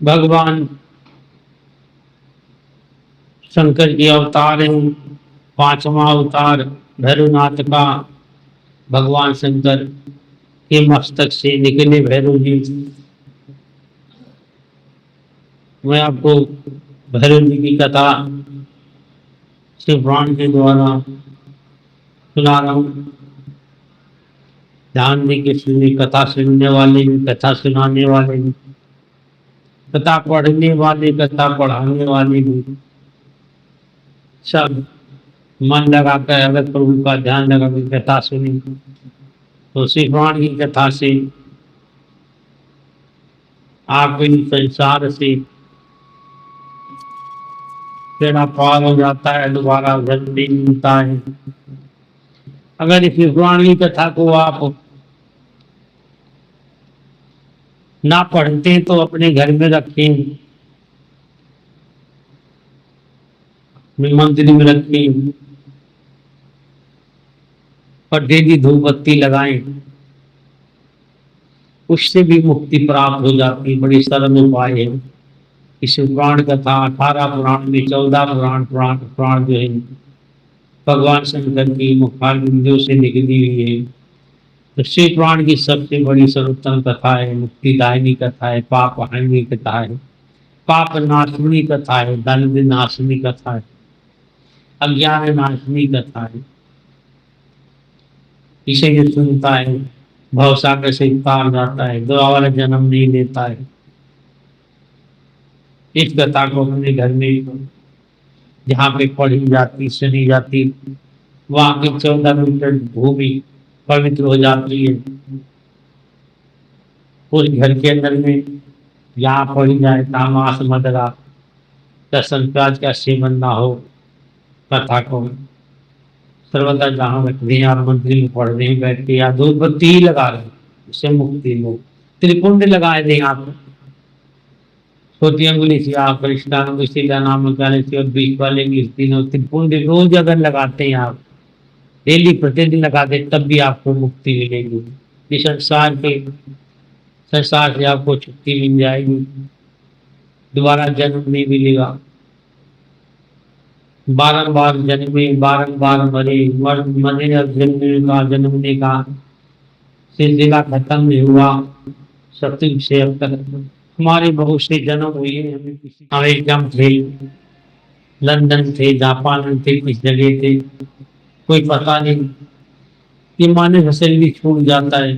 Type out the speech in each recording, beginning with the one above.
भगवान शंकर के अवतार हैं। पांचवा अवतार भैरवनाथ का, भगवान शंकर के मस्तक से निकले भैरव जी। मैं आपको भैरव जी की कथा शिव पुराण के द्वारा सुना रहा हूँ। ध्यान दे के सुनिए, कथा सुनने वाले भी, कथा सुनाने वाले भी, कथा पढ़ने वाले, कथा पढ़ाने वाले भी, सब मन लगाकर अगर प्रभु का ध्यान लगा के कथा सुनी तो शिव पुराण की कथा से आप इन संसार से बेड़ा पार हो जाता है, दोबारा जन्म नहीं मिलता है। अगर इस शिव पुराण की कथा को आप ना पढ़ते तो अपने घर में रखें, मंदिर में रखें और डेली धूप बत्ती लगाएं, उससे भी मुक्ति प्राप्त हो जाती। बड़ी सरल उपाय है। इस पुराण कथा 18 पुराण में 14 पुराण जो है भगवान शंकर की मुखारबिंदु से निकली हुई है। तो शिव पुराण की सबसे बड़ी सर्वोत्तम कथा है, मुक्तिदायिनी कथा है, पाप हानि कथा है, पाप नाशनी कथा है, दंड नाशनी कथा है, अज्ञान नाशनी कथा है। इसे जो सुनता है भवसागर से पार जाता है, दोबारा जन्म नहीं लेता है। इस कथा को अपने घर में जहाँ पे पढ़ी जाती, सुनी जाती, वहाँ की 14 मीटर भूमि पवित्र हो जाती है। उस घर के अंदर में यहाँ पढ़ी जाए तामास मदरा दर्शन प्याज का सेवन ना हो, कथा को सर्वदा जहाँ रख दें, आप मंदिर में पढ़ रहे हैं बैठ के या धूप बत्ती ही लगा रहे, उससे मुक्ति लो। त्रिपुंड लगाए दें आप, छोटी अंगुली से आप कृष्णांग सीधा नाम लगाने से और बीच वाले की तीनों त्रिपुंड रोज अगर लगाते हैं आप, डेली प्रतिदिन लगाते, तब भी आपको मुक्ति मिलेगी। इस संसार से आपको छुट्टी मिल जाएगी, दोबारा जन्म नहीं मिलेगा। बारंबार जन्मे बारंबार मरे, मरने और जन्मने का सिलसिला खत्म नहीं हुआ। सतयुग से अब तक हमारे बहुत से जन्म हुए। अमेरिका थे, लंदन थे, जापान थे, किस जगह थे कोई पता नहीं। ये माने फसल भी छूट जाता है,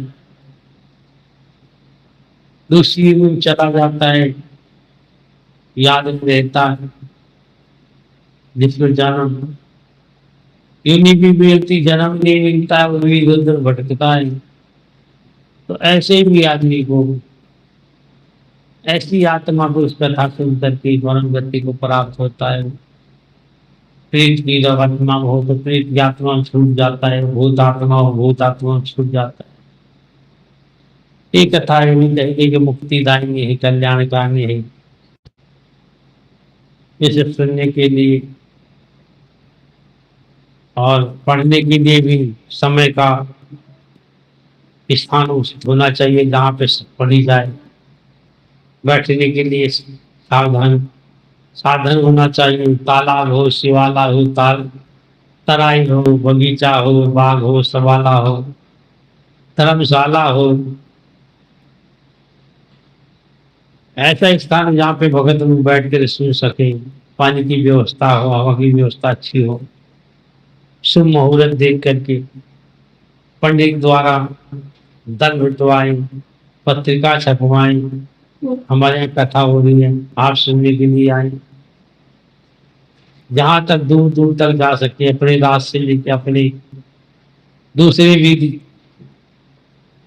दूसरी में चला जाता है, याद रहता है जिसमें जन्म यूनी भी मिलती, जन्म नहीं मिलता है, वो भी इधर उधर भटकता है। तो ऐसे भी आदमी को, ऐसी आत्मा को इस कथा सुन करके परम गति को प्राप्त होता है। प्रेत की जब आत्मा हो तो प्रेत की आत्मा छूट जाता है, भूत आत्मा हो भूत आत्मा छूट जाता है। ये कथा कि मुक्तिदायिनी है, कल्याणकारिणी है। इसे सुनने के लिए और पढ़ने के लिए भी समय का स्थान उचित होना चाहिए जहाँ पे पढ़ी जाए। बैठने के लिए साधन होना चाहिए, तालाब हो, शिवाला हो, तराई हो, बगीचा हो, बाग हो, सवाला हो, धर्मशाला हो, ऐसा स्थान जहाँ पे भगत लोग बैठ कर सुन सके, पानी की व्यवस्था हो, हवा की व्यवस्था अच्छी हो, शुभ मुहूर्त देख करके पंडित द्वारा दंड उठवाएं, पत्रिका छपवाएं, हमारे यहाँ कथा हो रही है, आप सुनने के लिए आए। जहाँ तक दूर दूर तक जा सके, अपने राज्य से लेकर अपने दूसरे भी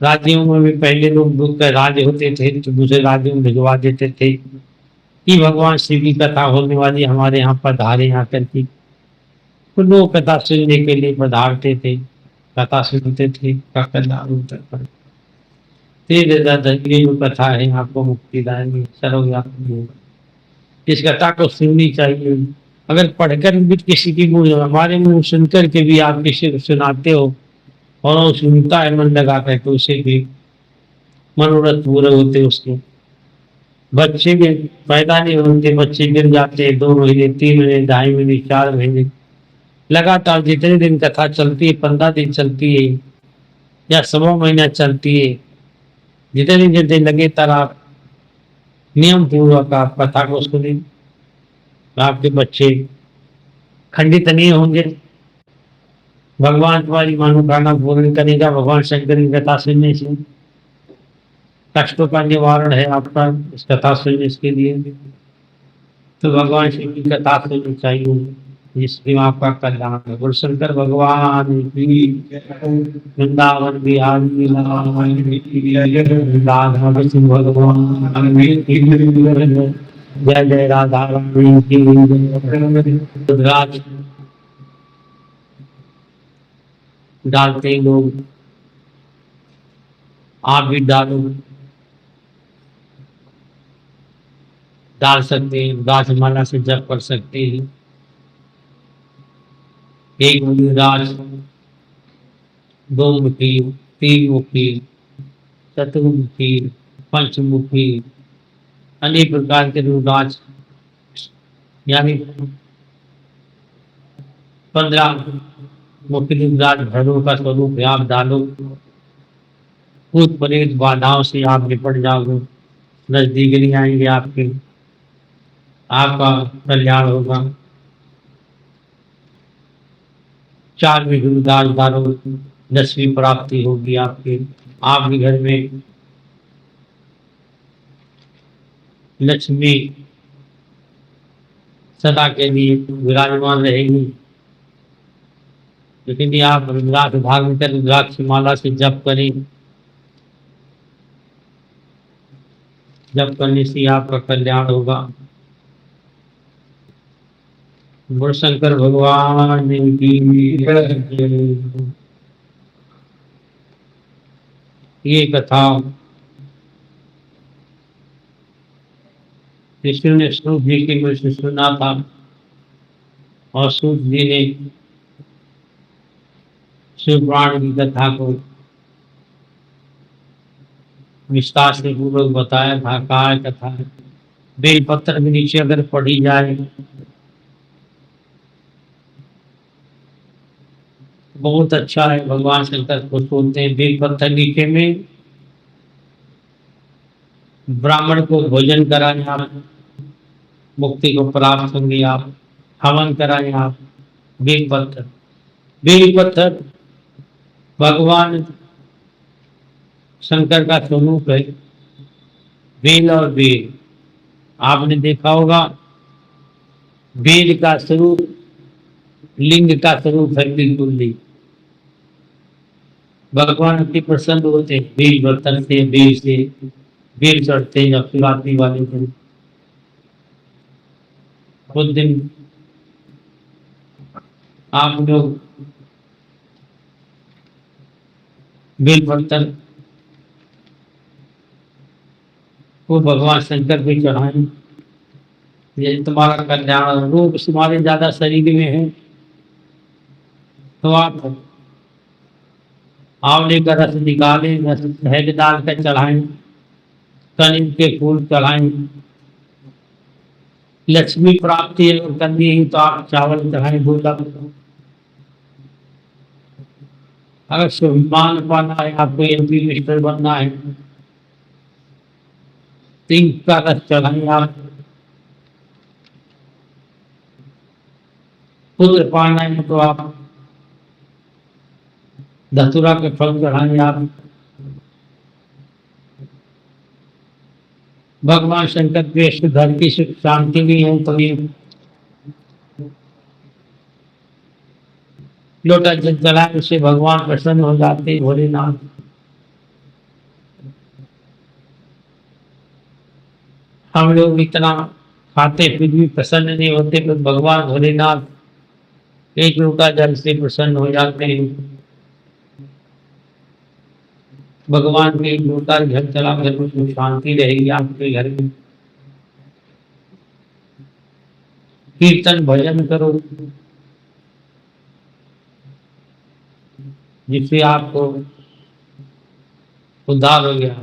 राज्यों में भी पहले लोग राज्य होते थे तो दूसरे राज्यों में भिजवा देते थे कि भगवान शिव की कथा होने वाली, हमारे यहाँ पधारे आकर की। तो लोग कथा सुनने के लिए पधारते थे, कथा सुनते थे, जो कथा है आपको मुक्तिदायिनी सर्वव्यापी। इस कथा को सुननी चाहिए। अगर पढ़कर भी किसी की हमारे मुंह सुनकर के भी आप किसी को सुनाते हो और वो सुनता है मन लगा कर, तो उसे भी मनोरथ पूरे होते उसके। بچے کے پیدا نہیں ہوتے، بچے گر جاتے 2 مہینے 3 مہینے 2.5 مہینے 4 مہینے، لگاتار جتنے دن کتھا چلتی ہے 15 دن چلتی ہے یا 100 مہینہ چلتی ہے، جتنے دن لگے تر آپ نیم پوروک آپ کتھا کو سنیں، آپ کے بچے کھنڈت نہیں ہوں گے، بھگوان تمہاری منوکامنا پورن کرے گا۔ بھگوان شنکر کی کتھا سننے سے کشٹوں کا نوارن ہے آپ کا، اس کتھا سننے کے لیے تو بھگوان شیو کی کتھا سننی چاہیے، جس میں آپ کا کلیان ہے۔ گرو شنکر بھگوان کی ونداون بہاری لال کی رادھا کرشن بھگوان کی جے جے رادھا رانی کی رودراج ڈالتے ہیں لوگ، آپ بھی ڈالو، ڈال سکتے ہیں، راج مالا سے جپ کر سکتے ہیں، ایک راج 2 مکھی 3 مکھی چترمکھی پنچ مکھی انیک پرکار کے راج، یعنی 15 مکھی راج بھیرو کا سوروپ ہے، آپ ڈالو، بھوت پریت بادھاؤں سے آپ نپٹ جاؤ گے، نزدیک نہیں آئیں گے آپ کے، آپ کا کلیان ہوگا۔ 4 راج ڈالو، 10ویں پراپتی ہوگی آپ کے، آپ کے گھر میں لکشمی سدا کے لیے وراجمان رہے گی۔ لیکن یہ آپ رودراکش بھاگ میں رودراکش مالا سے جپ کریں، جپ کرنے سے آپ کا کلیان ہوگا۔ گرو شنکر بھگوان کی یہ کتھا وشنو نے سوت جی کے منہ سے سنا تھا، اور سوت جی نے شیو پران کی کتھا کو وستار سے پورک بتایا تھا، کہا کتھا بیل پتر کے نیچے اگر پڑھی جائے بہت اچھا ہے، بھگوان شنکر کو سنتے ہیں۔ بیل پتھر نیچے میں براہمن کو بھوجن کرائیں آپ، مکتی کو پراپت ہوں گے، آپ ہون کرائیں آپ۔ بیل پتھر بھگوان شنکر کا سوروپ ہے، بیل اور بیل آپ نے دیکھا ہوگا، بیل کا سوروپ لنگ کا سوروپ ہے، بالکل نہیں، بھگوان اتی پرسن ہوتے ہیں بیل برتن سے، بیل سے بیل چڑھتے ہیں جب شیوراتری والے دن، اس دن آپ لوگ بیل برتن کو بھگوان شنکر پہ چڑھائیں، یہ تمہارا کلیان۔ روگ تمہارے زیادہ شریر میں ہے تو آپ آولے کا رس نکالیں، شہد ڈال کر چڑھائیں، کنل کے پھول چڑھائیں۔ لکشمی پراپتی اگر کرنی ہے تو آپ چاول چڑھائیں 2 لفظ۔ اگر سبحان پانا ہے، آپ کو ایم پی منسٹر بننا ہے، 3 کا رس چڑھائیں آپ۔ پتر پانا ہے تو آپ دھتورا کے پھل چڑھائیں آپ۔ بھگوان شنکر کے دھرتی سے شانتی بھی ہے تو یہ لوٹا جل چلائے، اس سے بھگوان پرسن ہو جاتے بھولے ناتھ۔ ہم لوگ اتنا کھاتے پھر بھی پرسن نہیں ہوتے، تو بھگوان بھولے ناتھ ایک لوٹا جل سے پرسن ہو جاتے ہیں۔ بھگوان کے لوٹا جل چلا گھر میں شانتی رہے گی آپ کے گھر میں۔ کیرتن بھجن کرو جس سے آپ کو ادھار ہو گیا۔